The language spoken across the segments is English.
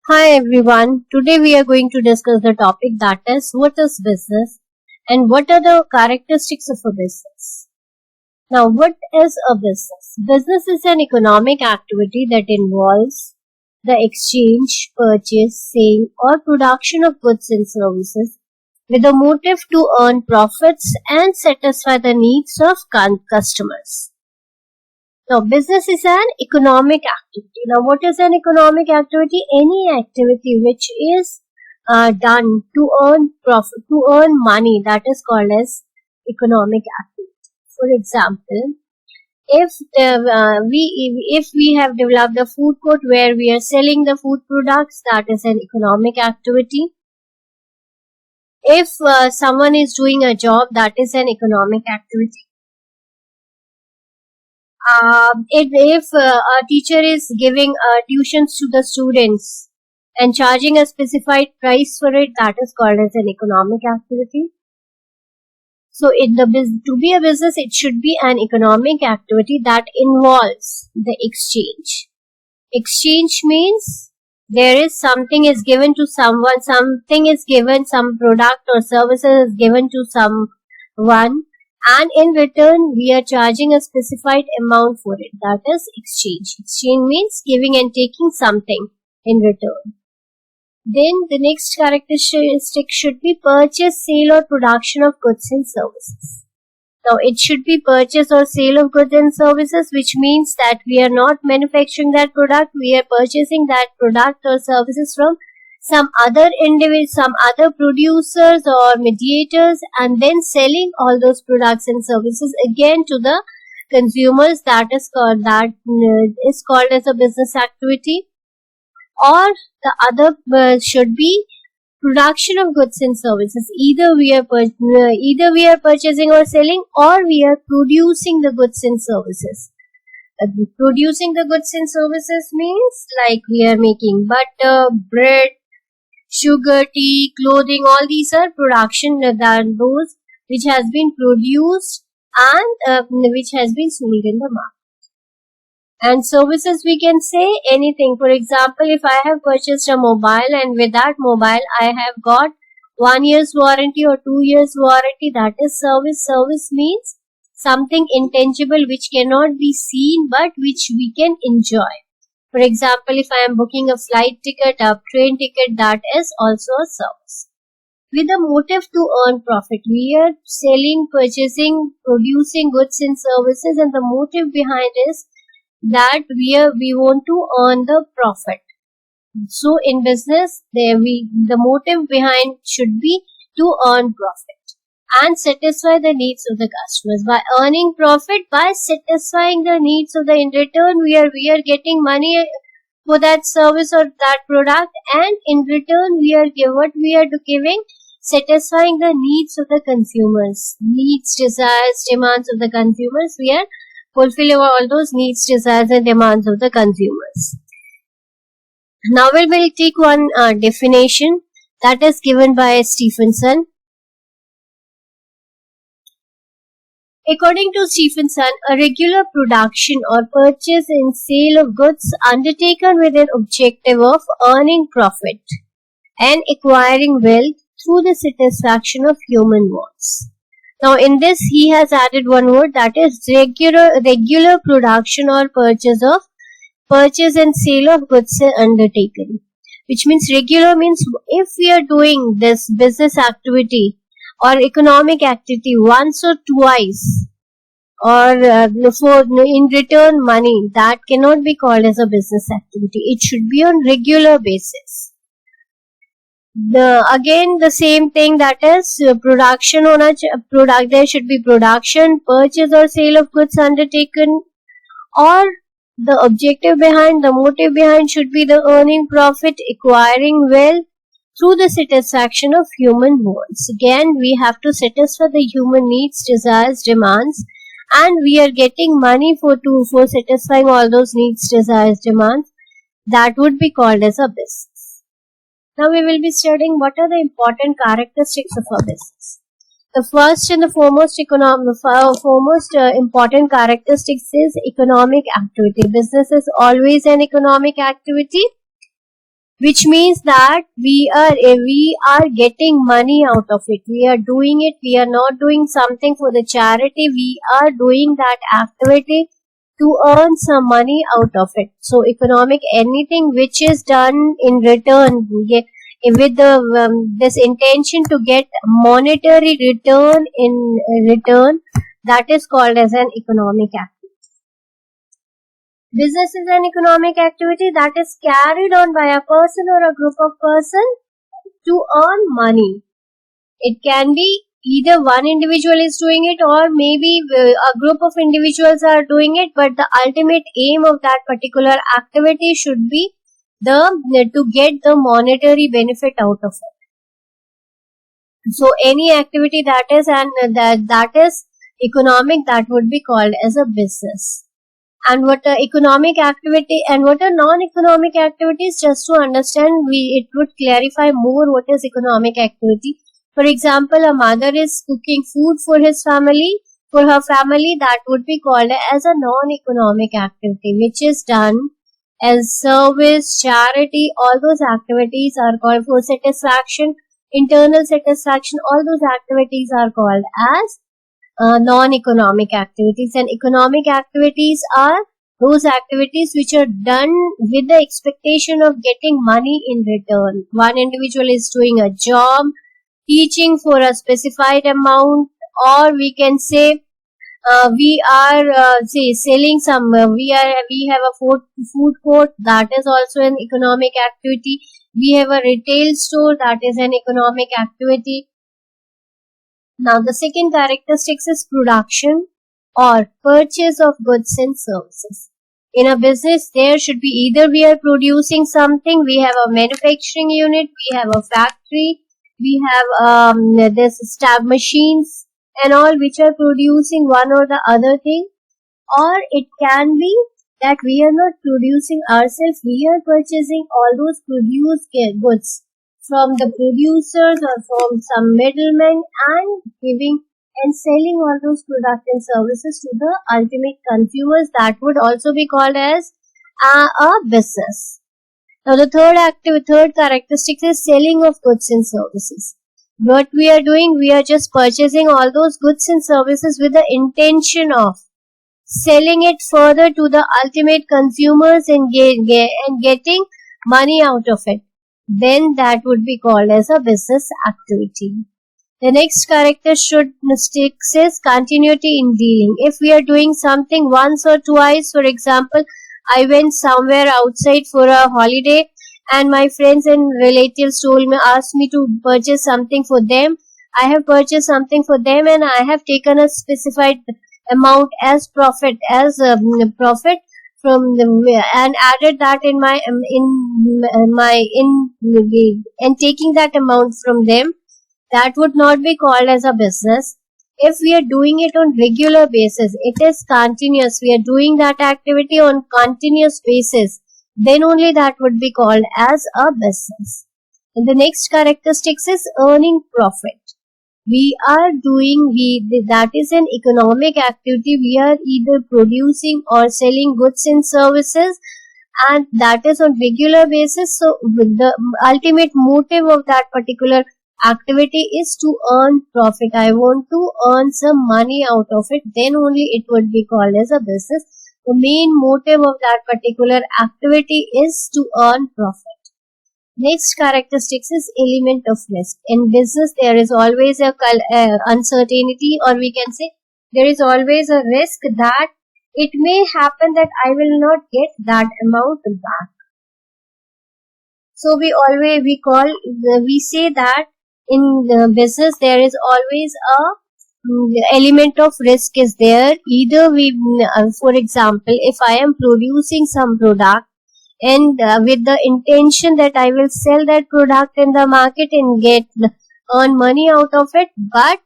Hi everyone, today we are going to discuss the topic that is what is business and what are the characteristics of a business. Now, what is a business? Business is an economic activity that involves the exchange, purchase, sale or production of goods and services with a motive to earn profits and satisfy the needs of customers. Now, business is an economic activity. Now, what is an economic activity? Any activity which is done to earn profit, to earn money, that is called as economic activity. For example, if we have developed a food court where we are selling the food products, that is an economic activity. If someone is doing a job, that is an economic activity. If a teacher is giving tuitions to the students and charging a specified price for it, that is called as an economic activity. So, to be a business, it should be an economic activity that involves the exchange. Exchange means there is something is given to someone, something is given, some product or services is given to someone, and in return we are charging a specified amount for it. That is exchange. Exchange means giving and taking something in return. Then the next characteristic should be purchase, sale or production of goods and services. Now it should be purchase or sale of goods and services, which means that we are not manufacturing that product, we are purchasing that product or services from some other individual, some other producers or mediators, and then selling all those products and services again to the consumers. That is called as a business activity. Or the other should be production of goods and services. Either we are purchasing or selling, or we are producing the goods and services. Producing the goods and services means like we are making butter, bread, sugar, tea, clothing. All these are production, those which has been produced and which has been sold in the market. And services, we can say anything. For example, if I have purchased a mobile and with that mobile I have got 1 year's warranty or 2 years warranty, that is service. Service means something intangible which cannot be seen but which we can enjoy. For example, if I am booking a flight ticket, a train ticket, that is also a service. With a motive to earn profit, we are selling, purchasing, producing goods and services, and the motive behind is that we want to earn the profit. So in business, the motive behind should be to earn profit and satisfy the needs of the customers. By earning profit, by satisfying the needs of in return, we are getting money for that service or that product, and in return what we are giving, satisfying the needs of the consumers, needs, desires, demands of the consumers. We are fulfilling all those needs, desires and demands of the consumers. Now we will take one definition that is given by Stephenson. According to Stephenson, a regular production or purchase and sale of goods undertaken with an objective of earning profit and acquiring wealth through the satisfaction of human wants. Now in this he has added one word, that is regular production or purchase and sale of goods undertaken, which means regular means if we are doing this business activity or economic activity once or twice or for in return money, that cannot be called as a business activity. It should be on regular basis. Again the same thing, that is production on a product, there should be production, purchase or sale of goods undertaken, or the objective behind, the motive behind should be the earning profit, acquiring wealth through the satisfaction of human wants. Again we have to satisfy the human needs, desires, demands, and we are getting money for satisfying all those needs, desires, demands. That would be called as a business. Now we will be studying what are the important characteristics of a business. The first and the foremost important characteristics is economic activity. Business is always an economic activity which means that we are getting money out of it. We are doing it. We are not doing something for the charity. We are doing that activity to earn some money out of it. So economic, anything which is done in return, with this intention to get monetary return in return, that is called as an economic activity. Business is an economic activity that is carried on by a person or a group of persons to earn money. It can be either one individual is doing it, or maybe a group of individuals are doing it, but the ultimate aim of that particular activity should be to get the monetary benefit out of it. So any activity that is that is economic, that would be called as a business. And what are economic activity and what are non-economic activities, just to understand, it would clarify more what is economic activity. For example, a mother is cooking food for her family, that would be called as a non-economic activity, which is done as service, charity. All those activities are called for satisfaction, internal satisfaction. All those activities are called as non-economic activities. And economic activities are those activities which are done with the expectation of getting money in return. One individual is doing a job, teaching for a specified amount, or we can say we are selling some. We have a food court, that is also an economic activity. We have a retail store, that is an economic activity. Now, the second characteristics is production or purchase of goods and services. In a business, there should be either we are producing something, we have a manufacturing unit, we have a factory, we have this stab machines and all, which are producing one or the other thing. Or it can be that we are not producing ourselves, we are purchasing all those produced goods from the producers or from some middlemen, and giving and selling all those products and services to the ultimate consumers. That would also be called as a business. Now, the third characteristic is selling of goods and services. What we are doing, we are just purchasing all those goods and services with the intention of selling it further to the ultimate consumers and getting money out of it. Then that would be called as a business activity. The next characteristic is continuity in dealing. If we are doing something once or twice, for example, I went somewhere outside for a holiday and my friends and relatives asked me to purchase something for them. I have purchased something for them and I have taken a specified amount as profit from them and added that in and taking that amount from them. That would not be called as a business. If we are doing it on regular basis, it is continuous, we are doing that activity on continuous basis, then only that would be called as a business. And the next characteristics is earning profit. That is an economic activity. We are either producing or selling goods and services, and that is on regular basis. So the ultimate motive of that particular activity is to earn profit. I want to earn some money out of it, then only it would be called as a business. The main motive of that particular activity is to earn profit. Next characteristics is element of risk. In business, there is always a uncertainty, or we can say there is always a risk that it may happen that I will not get that amount back. So we say that in the business there is always a element of risk is there. Either for example, if I am producing some product and with the intention that I will sell that product in the market and earn money out of it, but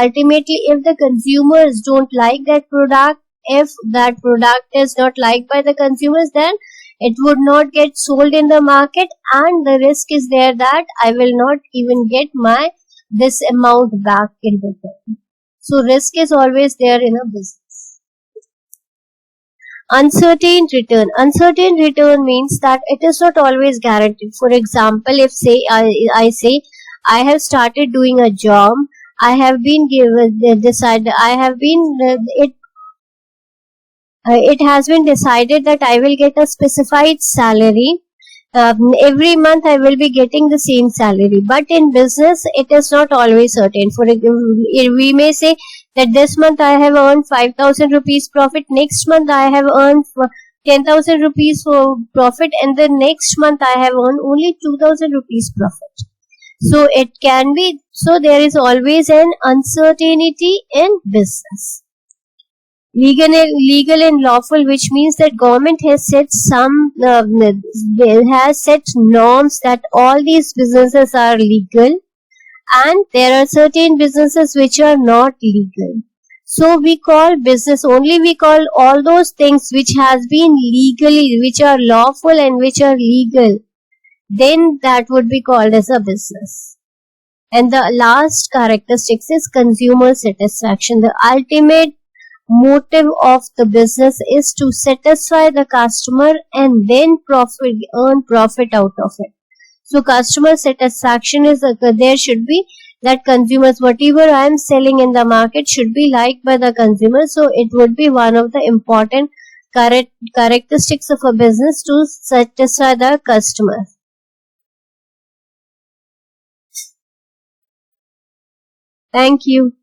ultimately if the consumers don't like that product, if that product is not liked by the consumers, then it would not get sold in the market, and the risk is there that I will not even get this amount back in return. So risk is always there in a business. Uncertain return. Uncertain return means that it is not always guaranteed. For example, if say I say I have started doing a job, I have been given decided. I have been it has been decided that I will get a specified salary. Every month I will be getting the same salary. But in business, it is not always certain. For we may say that this month I have earned 5,000 rupees profit. Next month I have earned 10,000 rupees for profit, and the next month I have earned only 2,000 rupees profit. So it can be. So there is always an uncertainty in business. Legal and lawful, which means that government has set has set norms that all these businesses are legal, and there are certain businesses which are not legal. So we call business only, we call all those things which has been legally, which are lawful and which are legal, then that would be called as a business. And the last characteristics is consumer satisfaction. The ultimate motive of the business is to satisfy the customer and then earn profit out of it. So customer satisfaction is there should be that consumers, whatever I am selling in the market should be liked by the consumer. So it would be one of the important characteristics of a business to satisfy the customer. Thank you.